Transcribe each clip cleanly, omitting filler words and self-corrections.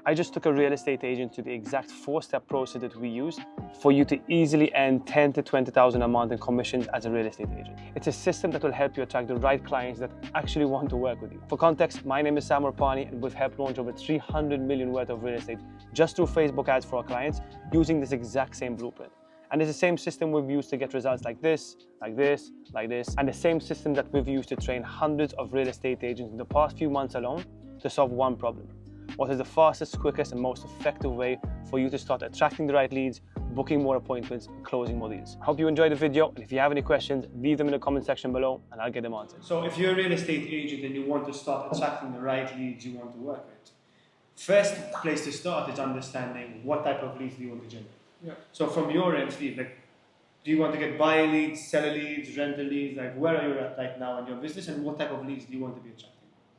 I just took a real estate agent to the exact 4-step process that we use for you to easily earn 10 to 20,000 a month in commissions as a real estate agent. It's a system that will help you attract the right clients that actually want to work with you. For context, my name is Sam Urpani and we've helped launch over 300 million worth of real estate just through Facebook ads for our clients using this exact same blueprint. And it's the same system we've used to get results like this, like this, like this, and the same system that we've used to train hundreds of real estate agents in the past few months alone to solve one problem. What is the fastest, quickest, and most effective way for you to start attracting the right leads, booking more appointments, and closing more deals? I hope you enjoyed the video, and if you have any questions, leave them in the comment section below, and I'll get them answered. So if you're a real estate agent and you want to start attracting the right leads you want to work with, first place to start is understanding what type of leads do you want to generate. Yeah. So from your end, Steve, like, do you want to get buyer leads, seller leads, rental leads? Like, where are you at right now in your business, and what type of leads do you want to be attracting?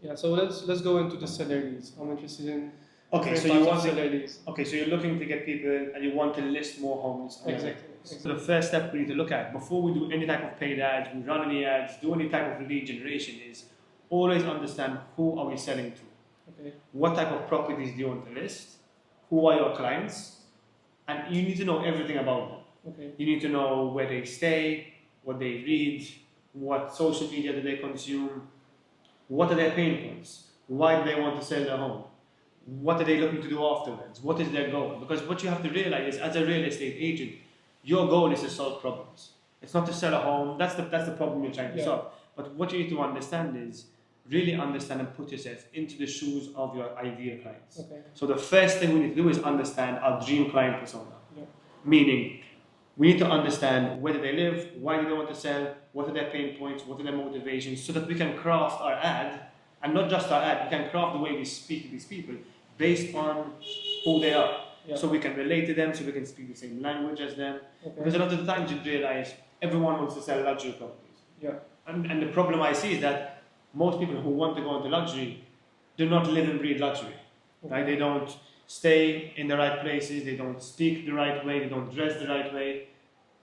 Yeah, so let's go into the seller leads. I'm interested in so you want seller leads. Okay, so you're looking to get people and you want to list more homes. Exactly. So the first step we need to look at before we do any type of paid ads, we run any ads, do any type of lead generation is always understand who are we selling to. Okay. What type of properties do you want to list? Who are your clients? And you need to know everything about them. Okay. You need to know where they stay, what they read, what social media do they consume, what are their pain points, why do they want to sell their home, what are they looking to do afterwards, what is their goal. Because what you have to realize is, as a real estate agent, your goal is to solve problems. It's not to sell a home, that's the problem you're trying to solve. But what you need to understand is, really understand and put yourself into the shoes of your ideal clients. Okay. So the first thing we need to do is understand our dream client persona. Yeah. Meaning, we need to understand where do they live, why do they want to sell, what are their pain points, what are their motivations, so that we can craft our ad, and not just our ad, we can craft the way we speak to these people based on who they are. Yeah. So we can relate to them, so we can speak the same language as them. Okay. Because a lot of the times you realize everyone wants to sell luxury properties. Yeah. And the problem I see is that most people who want to go into luxury do not live and breathe luxury. Okay. Right? They don't stay in the right places, they don't speak the right way, they don't dress the right way.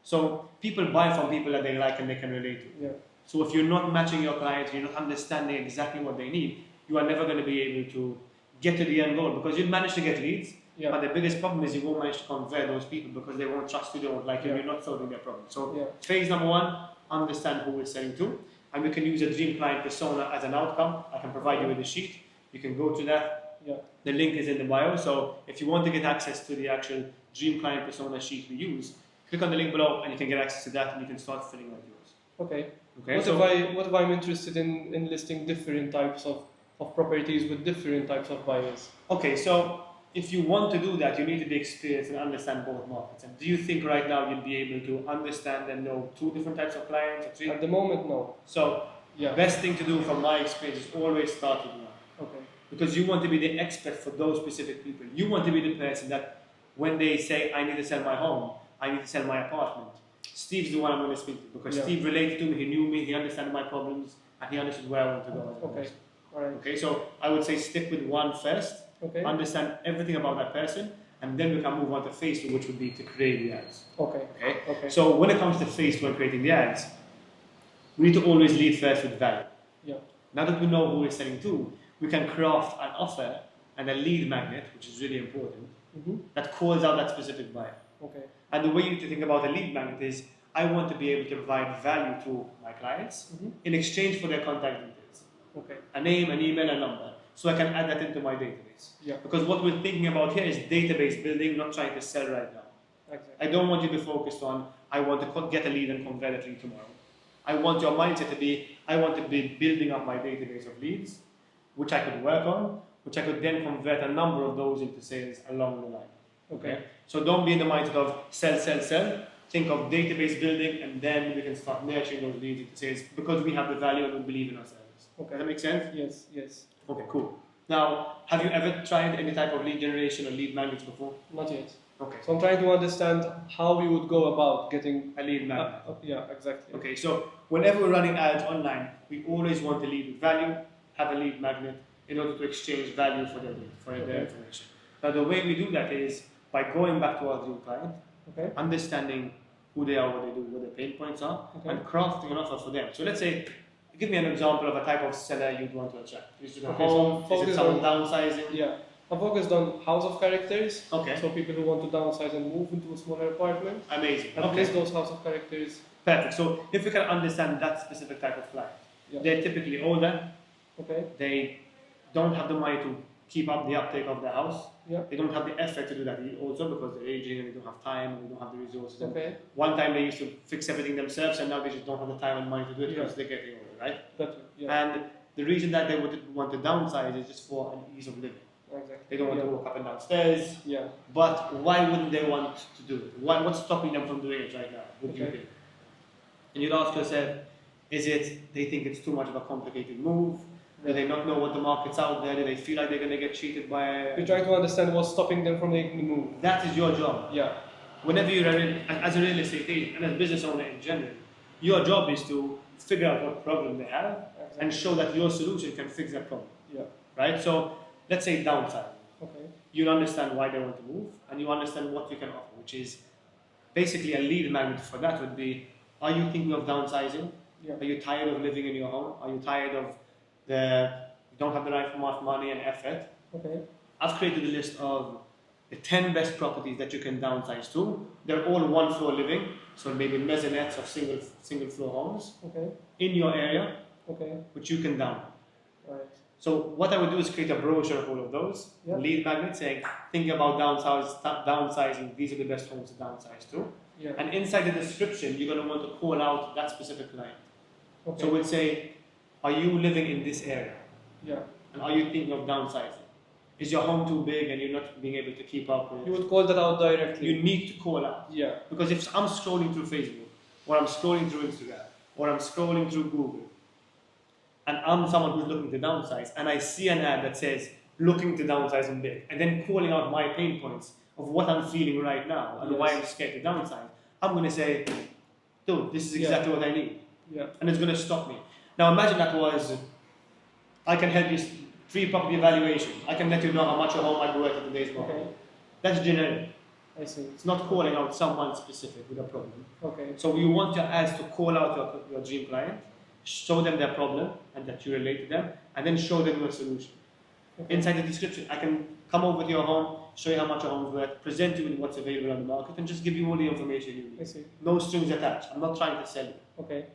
So people buy from people that they like and they can relate to. Yeah. So if you're not matching your clients, you're not understanding exactly what they need, you are never going to be able to get to the end goal, because you'll manage to get leads, but the biggest problem is you won't manage to convert those people because they won't trust you, they won't like you, you're not solving their problem. So phase number one, understand who we're selling to, and we can use a dream client persona as an outcome. I can provide you with a sheet, you can go to that. Yeah. The link is in the bio, so if you want to get access to the actual dream client persona sheet we use, click on the link below and you can get access to that and you can start filling out yours. Okay. What if I'm interested in listing different types of properties with different types of buyers? Okay, so if you want to do that, you need to be experienced and understand both markets. And do you think right now you'll be able to understand and know 2 different types of clients or 3? At the moment, no. So, best thing to do from my experience is always start with one. Okay. Because you want to be the expert for those specific people. You want to be the person that when they say, I need to sell my home, I need to sell my apartment, Steve's the one I'm going to speak to, because Steve related to me, he knew me, he understood my problems, and he understood where I want to go. Okay. All right. Okay, so I would say stick with one first, understand everything about that person, and then we can move on to phase 2, which would be to create the ads. Okay. So when it comes to phase 2 and creating the ads, we need to always lead first with value. Yeah. Now that we know who we're selling to, we can craft an offer and a lead magnet, which is really important, that calls out that specific buyer. Okay. And the way you need to think about a lead magnet is, I want to be able to provide value to my clients in exchange for their contact details. Okay. A name, an email, a number. So I can add that into my database. Yeah. Because what we're thinking about here is database building, not trying to sell right now. Exactly. I don't want you to be focused on, I want to get a lead and convert a lead tomorrow. I want your mindset to be, I want to be building up my database of leads, which I could work on, which I could then convert a number of those into sales along the line. Okay? So don't be in the mindset of sell, sell, sell. Think of database building, and then we can start nurturing those leads into sales, because we have the value and we believe in ourselves. Okay. Does that make sense? Yes, yes. Okay, cool. Now, have you ever tried any type of lead generation or lead magnets before? Not yet. Okay. So I'm trying to understand how we would go about getting a lead magnet. Yeah, exactly. Okay, so whenever we're running ads online, we always want to lead with value, have a lead magnet in order to exchange value for their lead, for their information. Now, the way we do that is by going back to our dream client, understanding who they are, what they do, what their pain points are, and crafting an offer for them. So let's say, give me an example of a type of seller you'd want to attract. Is it a home? Is it someone downsizing? Yeah. I focused on house of characters. Okay. So people who want to downsize and move into a smaller apartment. Amazing. And list those house of characters. Perfect. So if we can understand that specific type of client, they're typically older. Okay. They don't have the money to keep up the uptake of the house. Yeah. They don't have the effort to do that also because they're aging and they don't have time and they don't have the resources. Okay. One time they used to fix everything themselves and now they just don't have the time and money to do it because they're getting older, right? And the reason that they would want to downsize is just for an ease of living. Exactly. They don't want to walk up and down stairs. Yeah. But why wouldn't they want to do it? What's stopping them from doing it right now? What do you think? And you'd ask yourself, is it they think it's too much of a complicated move? Do they not know what the market's out there? Do they feel like they're going to get cheated by... You're trying to understand what's stopping them from making the move. That is your job. Yeah. Whenever you're as a real estate agent and as a business owner in general, your job is to figure out what problem they have and show that your solution can fix that problem. Yeah. Right? So let's say downside. Okay. You'll understand why they want to move and you understand what you can offer, which is basically a lead magnet for that would be, are you thinking of downsizing? Yeah. Are you tired of living in your home? Are you tired of you don't have the right amount of money and effort? Okay. I've created a list of the 10 best properties that you can downsize to. They're all one floor living, so maybe maisonettes or single floor homes in your area, which you can down. Right. So what I would do is create a brochure of all of those, lead magnet saying, thinking about downsizing, these are the best homes to downsize to. Yeah. And inside the description, you're going to want to call out that specific client. Okay. So we'll say, are you living in this area? Yeah. And are you thinking of downsizing? Is your home too big and you're not being able to keep up with it? You would call that out directly. You need to call out. Yeah. Because if I'm scrolling through Facebook, or I'm scrolling through Instagram, or I'm scrolling through Google, and I'm someone who's looking to downsize, and I see an ad that says, looking to downsize in big, and then calling out my pain points of what I'm feeling right now and why I'm scared to downsize, I'm going to say, dude, this is exactly what I need. Yeah. And it's going to stop me. Now imagine that was, I can help you free property evaluation. I can let you know how much your home might be worth in today's market. Okay. That's generic. I see. It's not calling out someone specific with a problem. Okay. So you want your ads to call out your dream client, show them their problem and that you relate to them, and then show them your solution. Okay. Inside the description, I can come over to your home, show you how much your home is worth, present you with what's available on the market, and just give you all the information you need. I see. No strings attached. I'm not trying to sell you. Okay.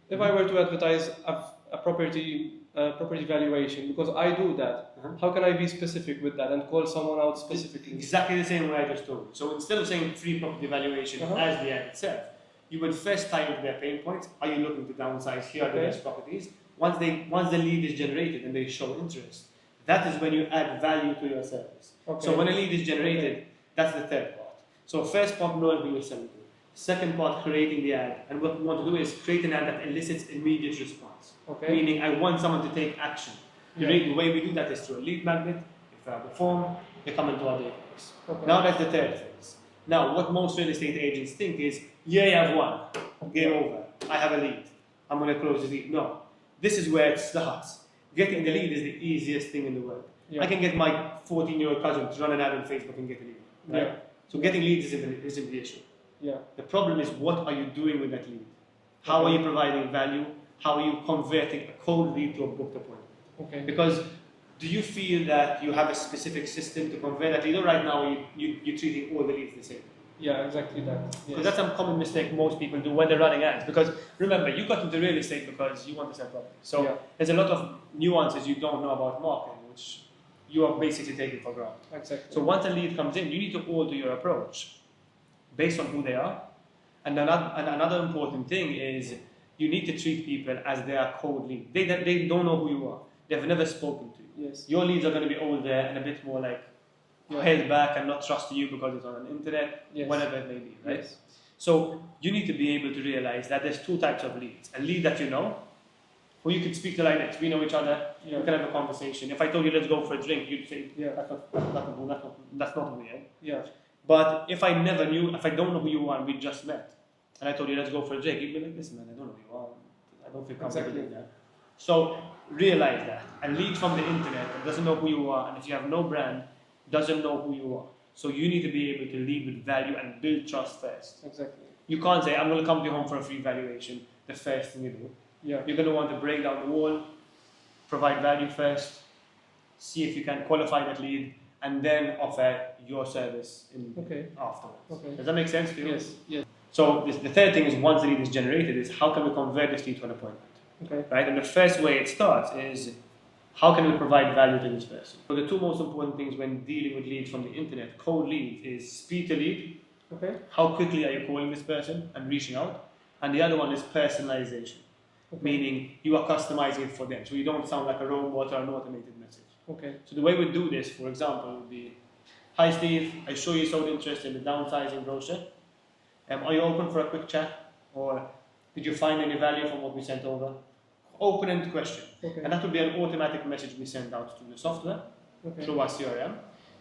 If I were to advertise a property valuation, because I do that, how can I be specific with that and call someone out specifically? Exactly the same way I just told you. So instead of saying free property valuation as the ad itself, you would first tie into their pain points. Are you looking to downsize? Here are the best properties. Once the lead is generated and they show interest, that is when you add value to your service. Okay. So when a lead is generated, that's the third part. So first part, knowing who you're selling to. Second part, creating the ad. And what we want to do is create an ad that elicits immediate response. Okay. Meaning, I want someone to take action. The way we do that is through a lead magnet. If I have the form, they come into our database. Okay. Now that's the third phase. Now, what most real estate agents think is, yeah, I've won. Game over. I have a lead. I'm going to close the lead. No. This is where it starts. Getting the lead is the easiest thing in the world. Yeah. I can get my 14-year-old cousin to run an ad on Facebook and get a lead. Right? Yeah. So getting leads isn't the issue. Yeah. The problem is, what are you doing with that lead? How are you providing value? How are you converting a cold lead to a booked appointment? Okay. Because do you feel that you have a specific system to convert that lead, or right now you're treating all the leads the same? Yeah, exactly that. Because that's a common mistake most people do when they're running ads. Because remember, you got into real estate because you want to sell property. So there's a lot of nuances you don't know about marketing, which you are basically taking for granted. Exactly. So once a lead comes in, you need to alter your approach based on who they are. And another important thing is you need to treat people as their cold lead. They don't know who you are. They've never spoken to you. Yes. Your leads are going to be older and a bit more like held back and not trust you because it's on the internet, whatever it may be, right? Yes. So you need to be able to realize that there's two types of leads. A lead that you know, who you can speak to like this. We know each other, we can have a conversation. If I told you let's go for a drink, you'd say, that's not me, eh? Yeah. But if I don't know who you are and we just met, and I told you let's go for a drink, you'd be like, listen man, I don't know who you are. I don't feel comfortable doing that. So realize that. A lead from the internet that doesn't know who you are, and if you have no brand, doesn't know who you are. So you need to be able to lead with value and build trust first. Exactly. You can't say, I'm going to come to your home for a free valuation, the first thing you do. Yeah. You're going to want to break down the wall, provide value first, see if you can qualify that lead, and then offer your service afterwards. Does that make sense to you? Yes. Yes. So the third thing is, once the lead is generated, is how can we convert this lead to an appointment? Right? And the first way it starts is, how can we provide value to this person? So the two most important things when dealing with leads from the internet, cold lead, is speed to lead. How quickly are you calling this person and reaching out? And the other one is personalization, meaning you are customizing it for them, so you don't sound like a robot or an automated message. So the way we do this, for example, would be, "Hi Steve, I saw you showed interest in the downsizing brochure. Are you open for a quick chat? Or did you find any value from what we sent over?" Open-ended question. And that would be an automatic message we send out to the software through our CRM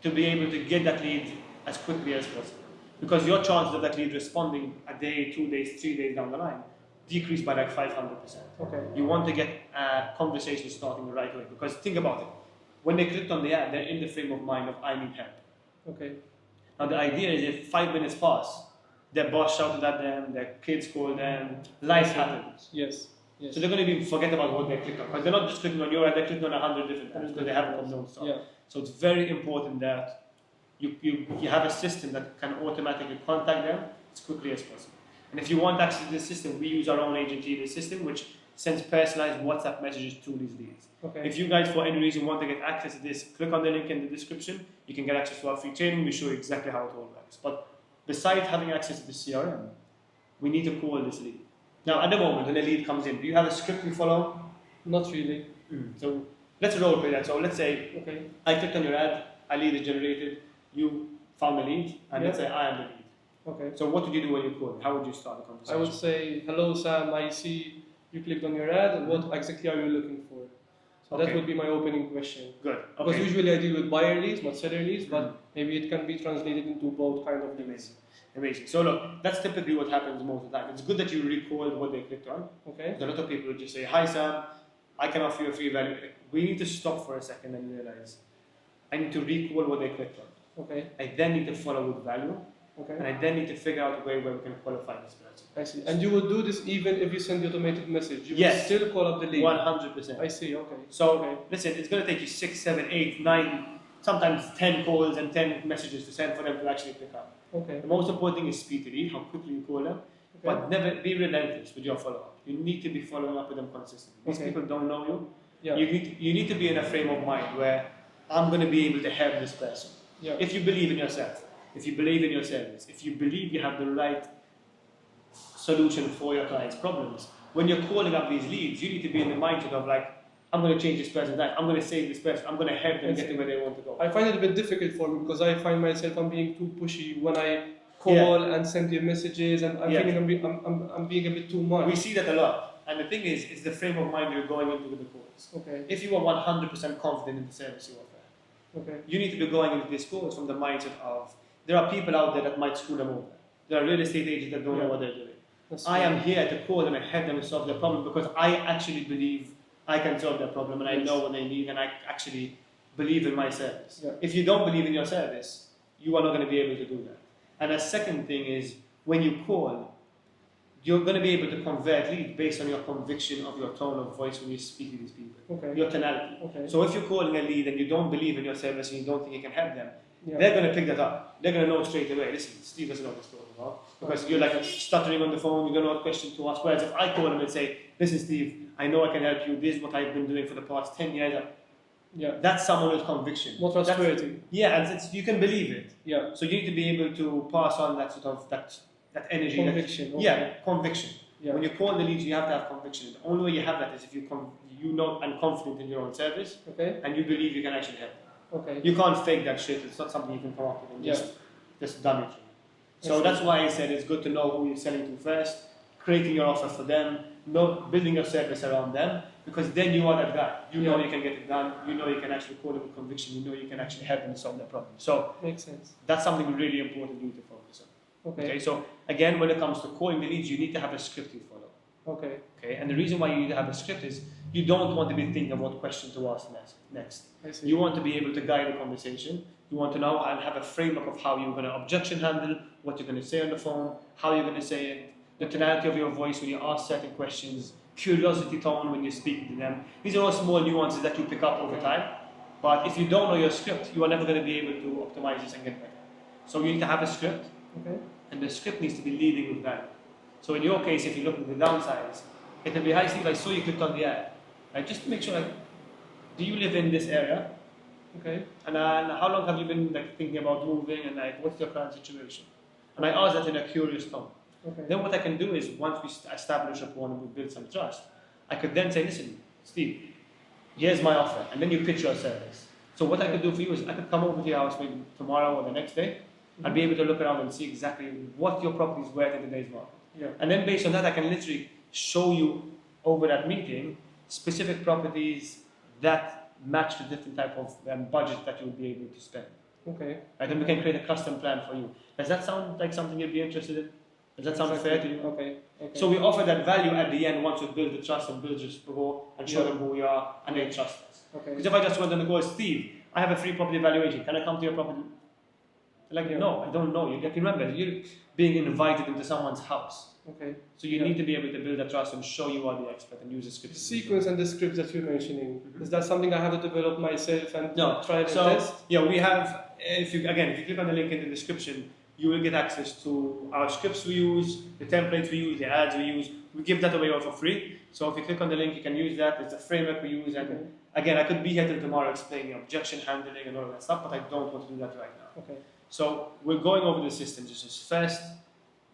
to be able to get that lead as quickly as possible. Because your chances of that lead responding a day, 2 days, 3 days down the line decrease by like 500%. You want to get a conversation starting right away. Because think about it. When they clicked on the ad, they're in the frame of mind of, "I need help." Now the idea is, if 5 minutes pass, their boss shouted at them, their kids called them, life happens. So they're going to forget about what they clicked on. Because they're not just clicking on your ad, they're clicking on 100 different ads because they haven't got no stuff. So it's very important that you have a system that can automatically contact them as quickly as possible. And if you want access to this system, we use our own agent lead system, which sends personalized WhatsApp messages to these leads. If you guys, for any reason, want to get access to this, click on the link in the description. You can get access to our free training. We show you exactly how it all works. But besides having access to the CRM, we need to call this lead. Now, at the moment, when a lead comes in, do you have a script you follow? Not really. So let's role play that. So let's say I clicked on your ad, a lead is generated, you found the lead, and let's say I am the lead. So what would you do when you call? How would you start the conversation? I would say, "Hello Sam, I see you clicked on your ad. What exactly are you looking for?" So that would be my opening question. Good. Because usually I deal with buyer leads, not seller leads, but maybe it can be translated into both kind of leads. Amazing. So look, that's typically what happens most of the time. It's good that you recall what they clicked on. A lot of people would just say, "Hi Sam, I can offer you a free value." We need to stop for a second and realize, I need to recall what they clicked on. I then need to follow with value. And I then need to figure out a way where we can qualify this person. I see. And you would do this even if you send the automated message? You will still call up the lead? 100%. I see, So, listen, it's going to take you 6, 7, 8, 9, sometimes 10 calls and 10 messages to send for them to actually pick up. The most important thing is speed to lead, how quickly you call them. But never be relentless with your follow-up. You need to be following up with them consistently. These people don't know you. You need to be in a frame of mind where I'm going to be able to help this person. If you believe in yourself, if you believe in your service, if you believe you have the right solution for your client's problems, when you're calling up these leads, you need to be in the mindset of like, I'm going to change this person's life, I'm going to save this person, I'm going to help them get to where they want to go. I find it a bit difficult for me because I find myself I'm being too pushy when I call and send you messages, and I'm feeling I'm being a bit too much. We see that a lot. And the thing is, it's the frame of mind you're going into with the calls. If you are 100% confident in the service you offer, you need to be going into these calls from the mindset of, there are people out there that might screw them over. There are real estate agents that don't know what they're doing. I am here to call them and help them solve their problem because I actually believe I can solve their problem and I know what they need and I actually believe in my service. If you don't believe in your service, you are not going to be able to do that. And the second thing is, when you call, you're going to be able to convert leads based on your conviction of your tone of voice when you speak to these people, your tonality. So if you're calling a lead and you don't believe in your service and you don't think you can help them, they're going to pick that up. They're going to know straight away, listen, Steve doesn't know what he's talking about. Because you're like stuttering on the phone, you don't know what question to ask. Whereas if I call them and say, listen Steve, I know I can help you, this is what I've been doing for the past 10 years. That's someone with conviction. More trustworthy. And you can believe it. So you need to be able to pass on that sort of that energy. Conviction. Conviction. When you call the leads, you have to have conviction. The only way you have that is if you know and confident in your own service, and you believe you can actually help them. You can't fake that shit. It's not something you can come up with and just dumb it. So that's why I said it's good to know who you're selling to first, creating your offer for them, building your service around them, because then you are that guy. You know you can get it done. You know you can actually call them with conviction. You know you can actually help them solve their problem. So makes sense. That's something really important you need to focus on. Okay. So again, when it comes to calling the leads, you need to have a script you follow. Okay. And the reason why you need to have a script is you don't want to be thinking of what question to ask next. You want to be able to guide the conversation. You want to know and have a framework of how you're going to objection handle, what you're going to say on the phone, how you're going to say it, the tonality of your voice when you ask certain questions, curiosity tone when you're speaking to them. These are all small nuances that you pick up over time. But if you don't know your script, you are never going to be able to optimize this and get better. So you need to have a script, and the script needs to be leading with value. So in your case, if you're looking to downsize, it will be, hi Steve, I saw you clicked on the ad. Like, just to make sure, like, do you live in this area? Okay. And how long have you been like thinking about moving, and like what's your current situation? And I ask that in a curious tone. Okay. Then what I can do is, once we establish rapport and we build some trust, I could then say, listen, Steve, here's my offer, and then you pitch your service. So what I could do for you is I could come over to your house maybe tomorrow or the next day. I'd be able to look around and see exactly what your property is worth in today's market. Yeah. And then based on that, I can literally show you over that meeting specific properties that match the different type of budget that you'll be able to spend. Okay. Right, and we can create a custom plan for you. Does that sound like something you'd be interested in? Does that sound fair to you? Okay. So we offer that value at the end once we build the trust and build this rapport and show them who we are, and they trust us. Okay. Because if I just went on the go, Steve, I have a free property evaluation. Can I come to your property? Like, no, I don't know you. Like, remember, you're being invited into someone's house. Okay. So you need to be able to build that trust and show you are the expert and use the script. The sequence and the scripts that you're mentioning, is that something I have to develop myself and try to test? Yeah, we have, if you click on the link in the description, you will get access to our scripts we use, the templates we use, the ads we use. We give that away all for free. So if you click on the link, you can use that. It's a framework we use. And again, I could be here till tomorrow explaining objection handling and all that stuff, but I don't want to do that right now. Okay. So we're going over the systems. This is first,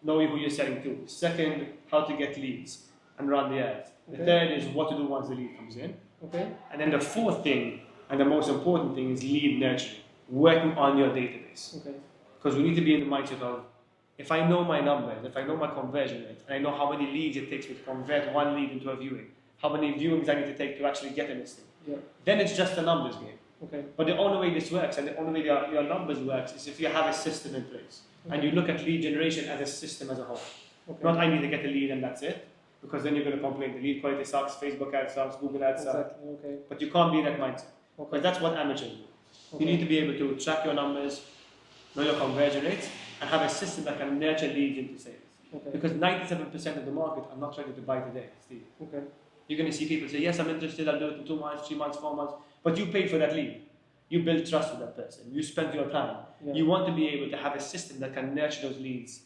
knowing who you're selling to. Second, how to get leads and run the ads. The third is what to do once the lead comes in. Okay. And then the fourth thing, and the most important thing, is lead nurturing, working on your database. Okay. Because we need to be in the mindset of, if I know my numbers, if I know my conversion rate, and I know how many leads it takes me to convert one lead into a viewing, how many viewings I need to take to actually get a listing, then it's just a numbers game. Okay. But the only way this works, and the only way your numbers works, is if you have a system in place. And you look at lead generation as a system as a whole. Okay. Not I need to get a lead and that's it, because then you're going to complain the lead quality sucks, Facebook ads sucks, Google ads sucks. Okay. But you can't be in that mindset. Because that's what amateurs do. Okay. You need to be able to track your numbers, know your conversion rates, and have a system that can nurture leads into sales. Okay. Because 97% of the market are not ready to buy today, Steve. Okay. You're going to see people say, yes, I'm interested, I'll do it in 2 months, 3 months, 4 months, but you paid for that lead. You build trust with that person. You spend your time. Yeah. You want to be able to have a system that can nurture those leads.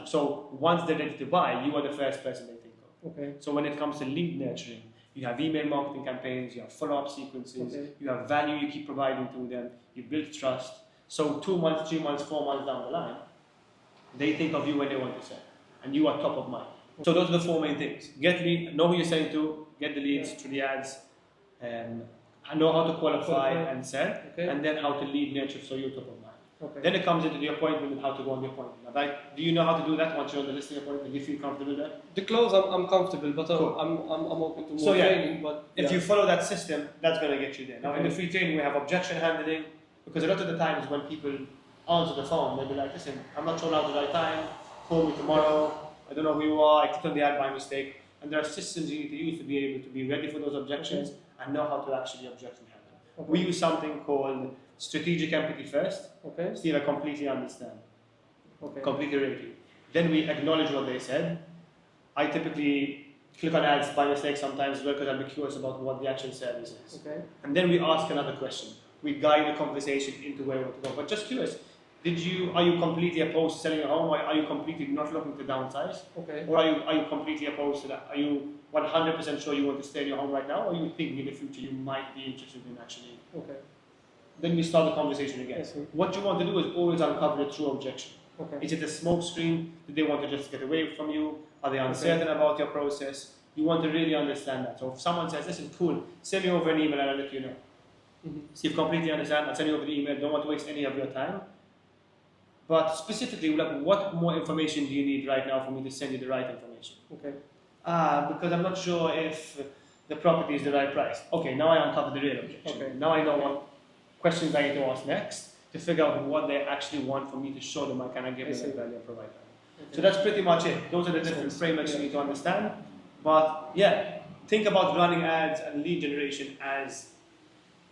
So once they're ready to buy, you are the first person they think of. Okay. So when it comes to lead nurturing, you have email marketing campaigns, you have follow-up sequences, you have value you keep providing to them, you build trust. So 2 months, 3 months, 4 months down the line, they think of you when they want to sell. And you are top of mind. So those are the 4 main things. Get lead, know who you're selling to, get the leads through the ads, know how to qualify and sell, and then how to lead nurture so you're top of mind. Okay. Then it comes into the appointment and how to go on the appointment. Right? Do you know how to do that once you're on the listing appointment? Do you feel comfortable there? The close, I'm comfortable, but cool. I'm open to more training. But if you follow that system, that's going to get you there. Now in the free training, we have objection handling, because a lot of the times when people answer the phone, they'll be like, listen, I'm not sure now the right time, call me tomorrow, I don't know who you are, I clicked on the ad by mistake. And there are systems you need to use to be able to be ready for those objections and know how to actually objection handle. Okay. We use something called strategic empathy first. Okay. Steve, I completely understand. Okay. Completely ready. Then we acknowledge what they said. I typically click on ads by mistake sometimes as well because I'm curious about what the actual service is. Okay. And then we ask another question. We guide the conversation into where we want to go. But just curious, are you completely opposed to selling your home, or are you completely not looking to downsize? Okay. Or are you completely opposed to that? Are you 100% sure you want to stay in your home right now, or you think in the future you might be interested in actually? Okay. Then we start the conversation again. What you want to do is always uncover the true objection. Okay. Is it a smoke screen? Do they want to just get away from you? Are they uncertain about your process? You want to really understand that. So if someone says, listen, cool, send me over an email and I'll let you know. So you completely understand, I'll send you over the email, don't want to waste any of your time. But specifically, like, what more information do you need right now for me to send you the right information? Okay. Because I'm not sure if the property is the right price. Okay, now I uncover the real objection. Okay. Now I know what questions I need to ask next to figure out what they actually want for me to show them I can give them the value and provide them. Okay. So that's pretty much it. Those are the different frameworks you need to understand. But yeah, think about running ads and lead generation as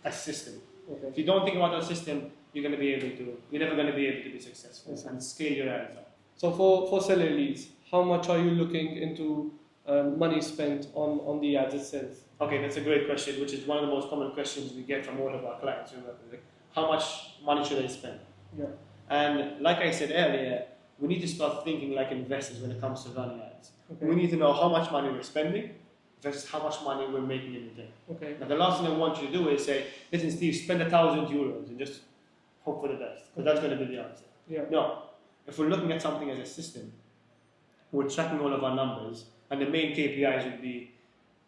a system. Okay. If you don't think about a system, you're never going to be able to be successful and scale your ads up. So for seller leads, how much are you looking into money spent on the ads itself? Okay, that's a great question, which is one of the most common questions we get from all of our clients. How much money should I spend? Yeah. And like I said earlier, we need to start thinking like investors when it comes to running ads. Okay. We need to know how much money we're spending versus how much money we're making in a day. Okay. Now, the last thing I want you to do is say, listen, Steve, spend €1,000 and just hope for the best, because that's going to be the answer. Yeah. No. If we're looking at something as a system, we're tracking all of our numbers, and the main KPIs would be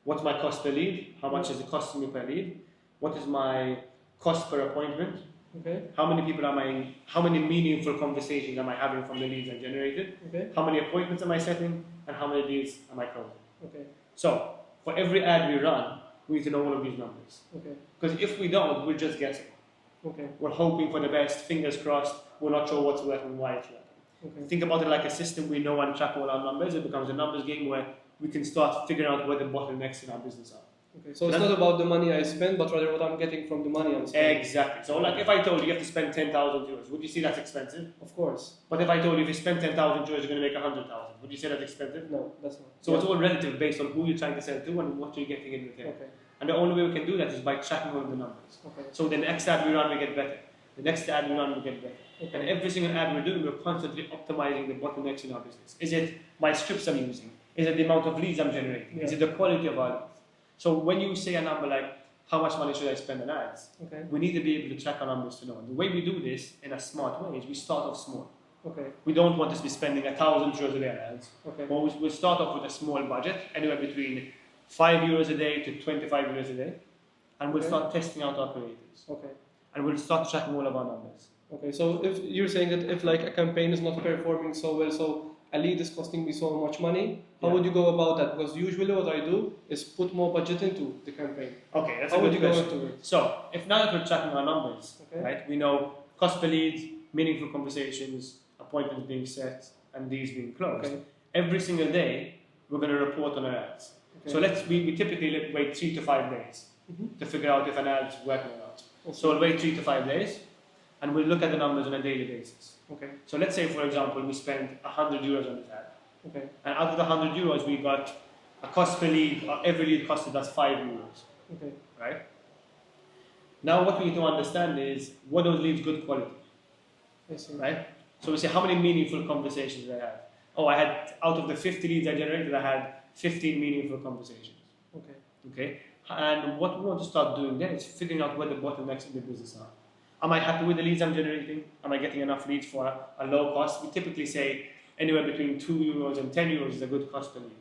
what's my cost per lead, how much is it costing me per lead, what is my cost per appointment, okay, how many people am I, how many meaningful conversations am I having from the leads I generated, okay, how many appointments am I setting, and how many leads am I closing. okay, So, for every ad we run, we need to know all of these numbers. okay, Because if we don't, we're just guessing. okay, We're hoping for the best, fingers crossed, we're not sure what's working, why it's working. okay, Think about it like a system. We know and track all our numbers. It becomes a numbers game where we can start figuring out where the bottlenecks in our business are. okay. So it's not about the money I spend, but rather what I'm getting from the money I'm spending. Exactly. So like if I told you you have to spend €10,000, would you see that's expensive? Of course. But if I told you if you spend €10,000, you're going to make 100,000, would you say that's expensive? No, that's not. So it's all relative based on who you're trying to sell to and what you're getting in return. Okay. And the only way we can do that is by tracking all of the numbers. Okay. So the next ad we run, we get better. The next ad we run, we get better. Okay. And every single ad we're doing, we're constantly optimizing the bottlenecks in our business. Is it my scripts I'm using? Is it the amount of leads I'm generating? Yeah. Is it the quality of our leads? So when you say a number like, how much money should I spend on ads? Okay. We need to be able to track our numbers to know. And the way we do this in a smart way is we start off small. Okay. We don't want to be spending €1,000 a day on ads. Okay. Well, we'll start off with a small budget, anywhere between €5 a day to €25 a day. And we'll Okay. start testing out our creators. Okay. And we'll start tracking all of our numbers. Okay. So if you're saying that if like a campaign is not performing so well, so a lead is costing me so much money, how Yeah. would you go about that? Because usually what I do is put more budget into the campaign. Okay, that's How a would good you go question. into it? So, if now that we're tracking our numbers, Okay. right, we know cost per lead, meaningful conversations, appointments being set, and these being closed. Okay. Every single day, we're going to report on our ads. Okay. So we typically wait 3 to 5 days Mhm. to figure out if an ad's working or not. Okay. So we'll wait 3 to 5 days, and we'll look at the numbers on a daily basis. Okay. So let's say, for example, we spend €100 on this ad, Okay. and out of the €100, we got a cost per lead, or every lead costed us €5. Okay. Right? Now what we need to understand is, what those leads good quality, I see. right? So we say, how many meaningful conversations did I have? Oh, I had, out of the 50 leads I generated, I had 15 meaningful conversations. Okay. Okay? And what we want to start doing then is figuring out where the bottlenecks in the business are. Am I happy with the leads I'm generating? Am I getting enough leads for a low cost? We typically say anywhere between €2 and €10 is a good cost per lead.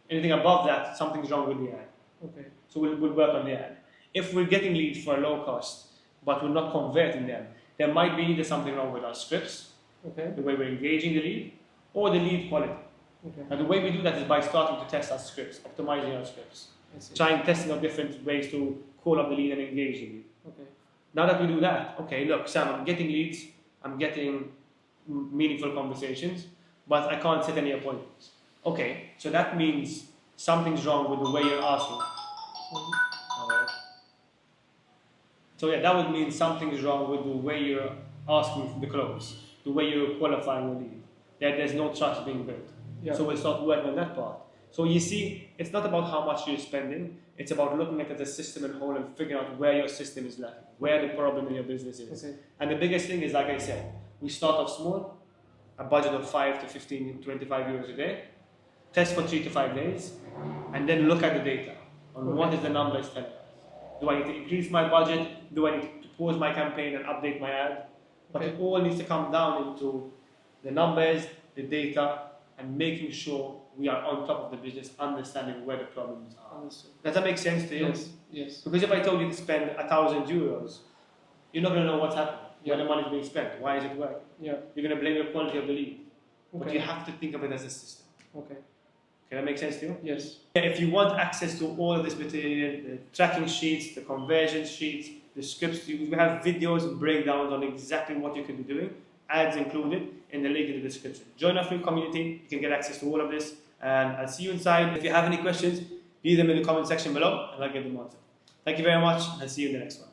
Anything above that, something's wrong with the ad. Okay. So we'll work on the ad. If we're getting leads for a low cost, but we're not converting them, there might be either something wrong with our scripts, Okay. the way we're engaging the lead, or the lead quality. Okay. And the way we do that is by starting to test our scripts, optimizing our scripts, I see. trying testing out different ways to call up the lead and engage the lead. Okay. Now that we do that, okay, look, Sam, I'm getting leads, I'm getting meaningful conversations, but I can't set any appointments. Okay, so that means something's wrong with the way you're asking. Alright. So yeah, that would mean something's wrong with the way you're asking for the close, the way you're qualifying the lead. That there's no trust being built. Yeah. So we'll start working on that part. So you see, it's not about how much you're spending, it's about looking at the system in whole and figuring out where your system is lacking, where the problem in your business is. Okay. And the biggest thing is, like I said, we start off small, a budget of 5 to 15, €25 a day, test for 3 to 5 days, and then look at the data on what is the numbers telling us. Do I need to increase my budget? Do I need to pause my campaign and update my ad? But Okay. it all needs to come down into the numbers, the data, and making sure we are on top of the business, understanding where the problems are. Understood. Does that make sense to you? Yes. Yes. Because if I told you to spend €1,000, you're not going to know what's happening, where the money is being spent, why is it working. Yeah. You're going to blame the quality of the lead. But Okay. you have to think of it as a system. Okay. Can that make sense to you? Yes. If you want access to all of this material, the tracking sheets, the conversion sheets, the scripts to use, we have videos and breakdowns on exactly what you can be doing, ads included, in the link in the description. Join our free community, you can get access to all of this, and I'll see you inside. If you have any questions, leave them in the comment section below, and I'll get them answered. Thank you very much, and I'll see you in the next one.